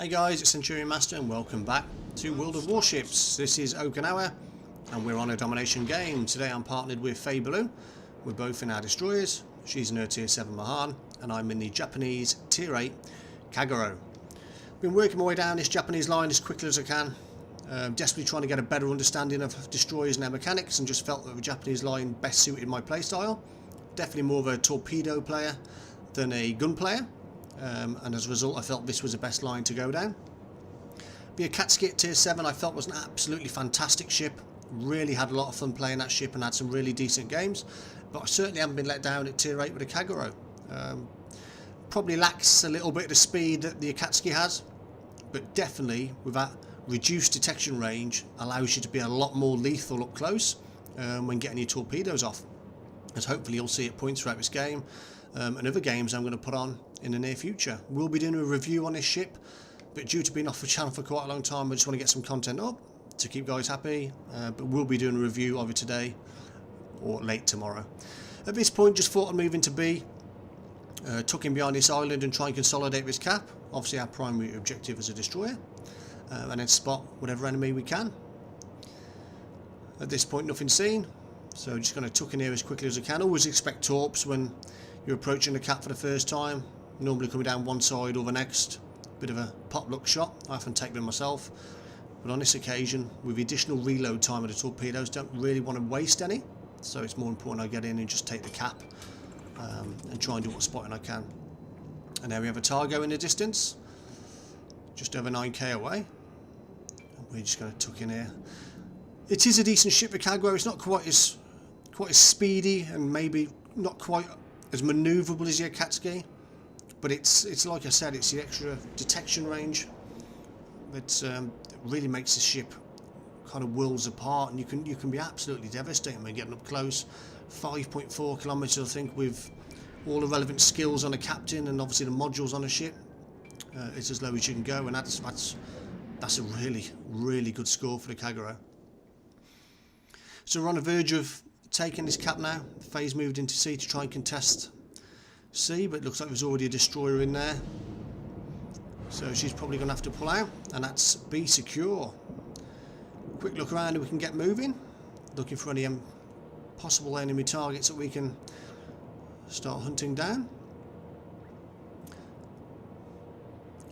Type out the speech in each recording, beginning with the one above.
Hey guys, it's Centurion Master and welcome back to World of Warships. This is Okinawa and we're on a domination game. Today I'm partnered with Faye Blue. We're both in our destroyers. She's in her tier 7 Mahan and I'm in the Japanese tier 8 Kagero. Been working my way down this Japanese line as quickly as I can. Desperately trying to get a better understanding of destroyers and their mechanics, and just felt that the Japanese line best suited my playstyle. Definitely more of a torpedo player than a gun player. And as a result I felt this was the best line to go down. The Akatsuki at tier 7 I felt was an absolutely fantastic ship. Really had a lot of fun playing that ship and had some really decent games, but I certainly haven't been let down at tier 8 with a Kagero. Probably lacks a little bit of the speed that the Akatsuki has, but definitely with that reduced detection range allows you to be a lot more lethal up close when getting your torpedoes off, as hopefully you'll see at points throughout this game and other games I'm going to put on in the near future. We'll be doing a review on this ship, but due to being off the channel for quite a long time I just want to get some content up to keep guys happy, but we'll be doing a review of it today or late tomorrow. At this point just thought I'd move into B, tuck in behind this island and try and consolidate this cap. Obviously our primary objective as a destroyer, and then spot whatever enemy we can. At this point nothing seen, so just going to tuck in here as quickly as I can. Always expect torps when you're approaching the cap for the first time, normally coming down one side or the next. Bit of a pop luck shot, I often take them myself, but on this occasion with the additional reload time of the torpedoes don't really want to waste any, so it's more important I get in and just take the cap and try and do what spotting I can. And there we have a Targo in the distance, just over 9k away, and we're just going to tuck in here. It is a decent ship, the Kagero. It's not quite as speedy and maybe not quite as manoeuvrable as the Akatsuki, but it's like I said, it's the extra detection range that really makes the ship kind of worlds apart, and you can be absolutely devastating when getting up close. 5.4 kilometers I think, with all the relevant skills on a captain and obviously the modules on a ship. It's as low as you can go, and that's a really good score for the Kagero. So we're on the verge of taking this cap now. Faye's moved into C to try and contest C, but it looks like there's already a destroyer in there, so she's probably going to have to pull out, and that's B secure. Quick look around and we can get moving, looking for any possible enemy targets that we can start hunting down.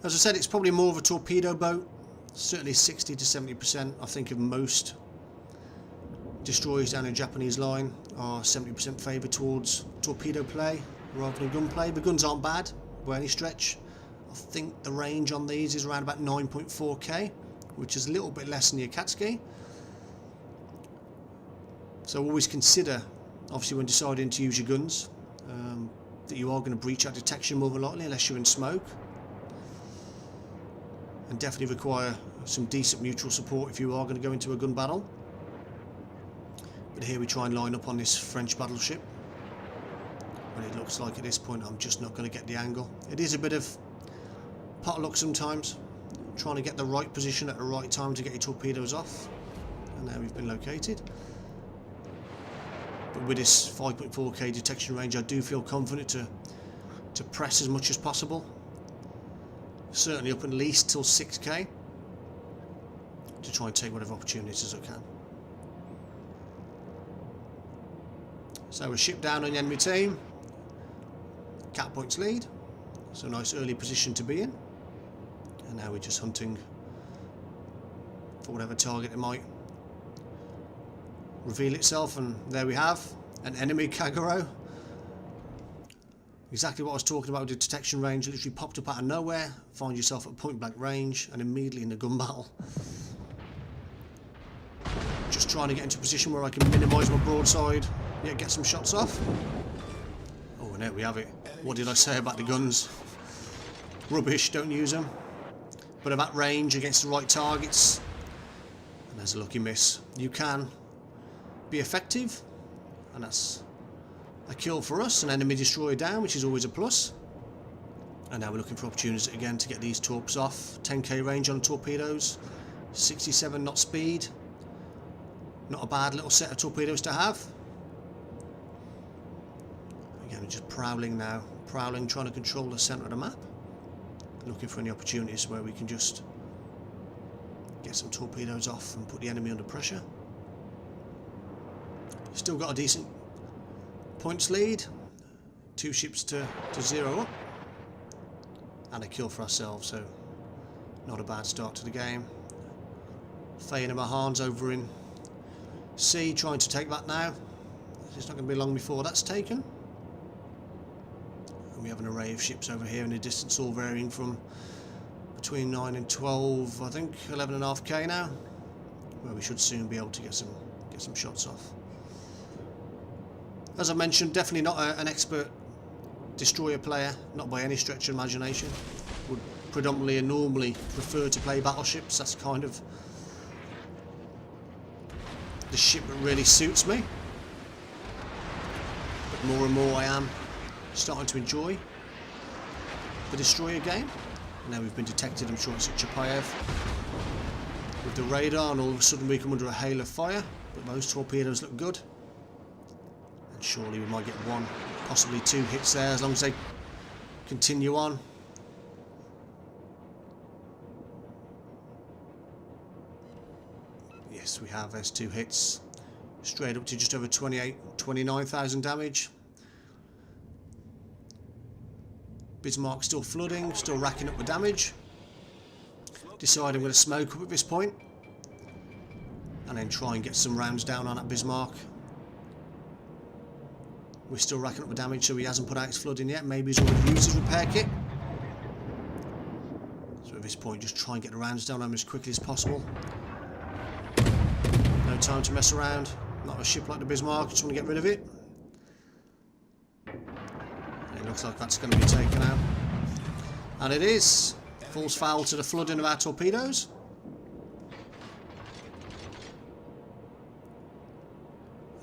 As I said, it's probably more of a torpedo boat, certainly 60 to 70% I think of most destroyers down in Japanese line are 70% favoured towards torpedo play rather than gun play. The guns aren't bad by any stretch. I think the range on these is around about 9.4k, which is a little bit less than the Akatsuki. So always consider, obviously when deciding to use your guns, that you are going to breach that detection more than likely unless you're in smoke, and definitely require some decent mutual support if you are going to go into a gun battle. But here we try and line up on this French battleship, but it looks like at this point I'm just not going to get the angle. It is a bit of pot luck sometimes, trying to get the right position at the right time to get your torpedoes off, and now we've been located. But with this 5.4k detection range I do feel confident to press as much as possible, certainly up at least till 6k, to try and take whatever opportunities I can. So we're shipped down on the enemy team, cap points lead, so a nice early position to be in, and now we're just hunting for whatever target it might reveal itself, and there we have an enemy Kagero. Exactly what I was talking about with the detection range, literally popped up out of nowhere, find yourself at point blank range and immediately in the gun battle. Just trying to get into a position where I can minimise my broadside, yet get some shots off. Oh, and there we have it. What did I say about the guns? Rubbish, don't use them. But at that range against the right targets, and there's a lucky miss. You can be effective, and that's a kill for us, an enemy destroyer down, which is always a plus. And now we're looking for opportunities again to get these torps off. 10k range on torpedoes, 67 knot speed. Not a bad little set of torpedoes to have. Again, we're just prowling now, trying to control the centre of the map. looking for any opportunities where we can just get some torpedoes off and put the enemy under pressure. Still got a decent points lead, 2 ships to 0 up, and a kill for ourselves, so not a bad start to the game. Faye and Mahan's over in C, trying to take that now. It's not going to be long before that's taken. And we have an array of ships over here in the distance, all varying from between 9 and 12, I think 11.5k now, where we should soon be able to get some shots off. As I mentioned, definitely not an expert destroyer player, not by any stretch of imagination. Would predominantly and normally prefer to play battleships. That's kind of the ship that really suits me. But more and more I am starting to enjoy the destroyer game. Now we've been detected, I'm sure it's at Chapayev with the radar, and all of a sudden we come under a hail of fire, but those torpedoes look good, and surely we might get 1, possibly 2 hits there as long as they continue on. Yes, we have. There's 2 hits, straight up to just over 29,000 damage. Bismarck still flooding, still racking up the damage. Decide I'm going to smoke up at this point and then try and get some rounds down on that Bismarck. We're still racking up the damage, so he hasn't put out his flooding yet. Maybe he's already used his repair kit. So at this point, just try and get the rounds down on him as quickly as possible. No time to mess around. Not a ship like the Bismarck, just want to get rid of it. Looks like that's going to be taken out, and it is. Falls foul to the flooding of our torpedoes.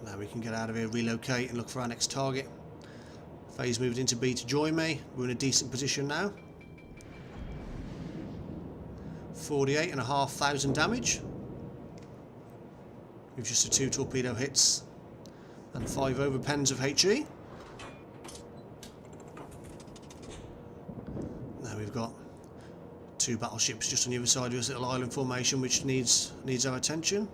Now we can get out of here, relocate and look for our next target. Faye's moved into B to join me. We're in a decent position now. 48,500 damage with just the 2 torpedo hits and 5 overpens of HE. We've got 2 battleships just on the other side of this little island formation, which needs our attention.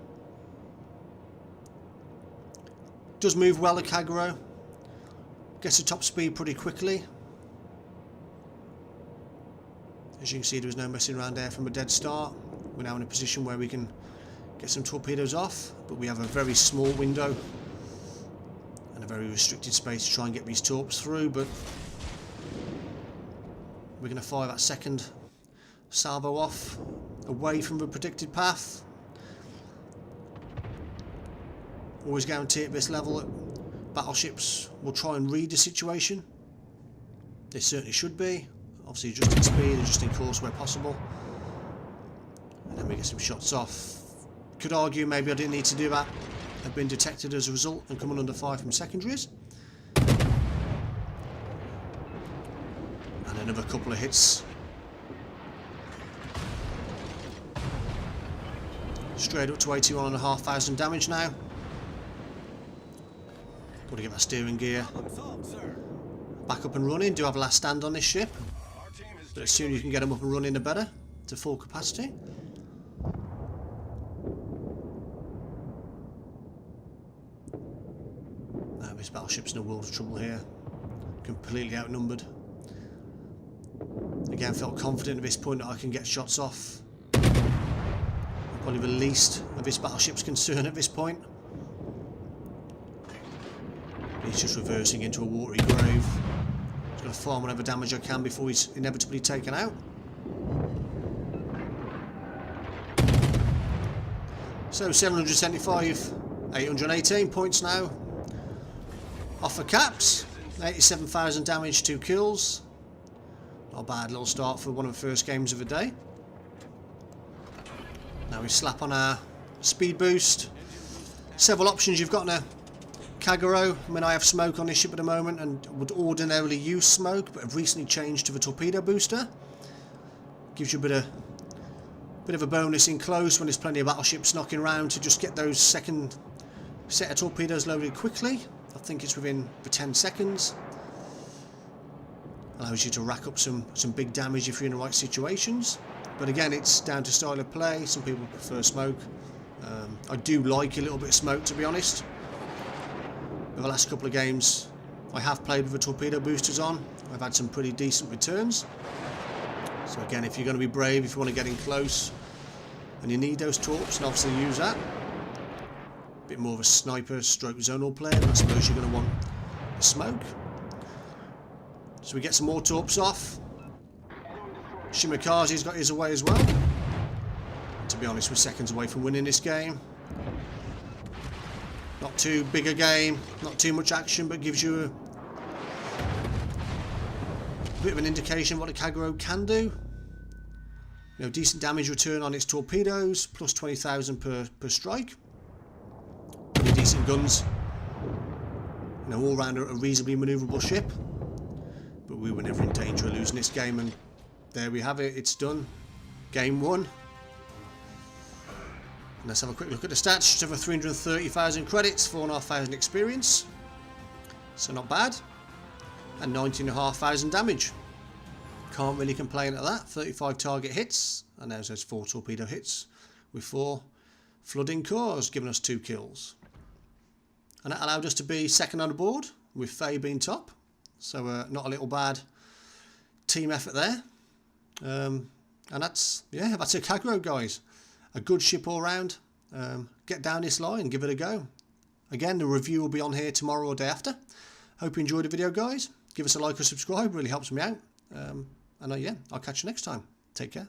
Does move well at Kagero. Gets to top speed pretty quickly. As you can see, there was no messing around there from a dead start. We're now in a position where we can get some torpedoes off, but we have a very small window and a very restricted space to try and get these torps through, but we're going to fire that second salvo off away from the predicted path. Always guarantee at this level that battleships will try and read the situation. They certainly should be. Obviously just in speed and just in course where possible. And then we get some shots off. Could argue maybe I didn't need to do that. I've been detected as a result and coming under fire from secondaries. Another couple of hits. Straight up to 81,500 damage now. Got to get my steering gear back up and running. Do have a last stand on this ship, but as soon as you can get them up and running, the better, to full capacity. Now this battleship's in a world of trouble here. Completely outnumbered. Again, felt confident at this point that I can get shots off. Probably the least of this battleship's concern at this point. He's just reversing into a watery grave. He's got to farm whatever damage I can before he's inevitably taken out. So 775, 818 points now. Off for caps. 87,000 damage, 2 kills. Not a bad little start for one of the first games of the day. Now we slap on our speed boost. Several options you've got now. Kagero, I mean, I have smoke on this ship at the moment and would ordinarily use smoke, but have recently changed to the torpedo booster. Gives you a bit of a bonus in close when there's plenty of battleships knocking around to just get those second set of torpedoes loaded quickly. I think it's within the 10 seconds. Allows you to rack up some big damage if you're in the right situations. But again, it's down to style of play. Some people prefer smoke. I do like a little bit of smoke, to be honest. Over the last couple of games, I have played with the torpedo boosters on. I've had some pretty decent returns. So again, if you're going to be brave, if you want to get in close and you need those torps, and obviously use that. A bit more of a sniper stroke zonal player, but I suppose you're going to want the smoke. So we get some more torps off. Shimikaze's got his away as well. To be honest, we're seconds away from winning this game. Not too big a game, not too much action, but gives you a bit of an indication what the Kagero can do. You know, decent damage return on its torpedoes, plus 20,000 per strike. Pretty decent guns. You know, all round a reasonably manoeuvrable ship. But we were never in danger of losing this game, and there we have it, it's done. Game 1. Let's have a quick look at the stats. Just over 330,000 credits, 4,500 experience. So not bad. And 19,500 damage. Can't really complain at that. 35 target hits. And there's those 4 torpedo hits with 4 flooding cores, giving us 2 kills. And that allowed us to be second on the board, with Faye being top. So not a little bad team effort there. And that's a Kagero, guys. A good ship all round. Get down this line, give it a go. Again, the review will be on here tomorrow or day after. Hope you enjoyed the video, guys. Give us a like or subscribe, really helps me out. And yeah, I'll catch you next time. Take care.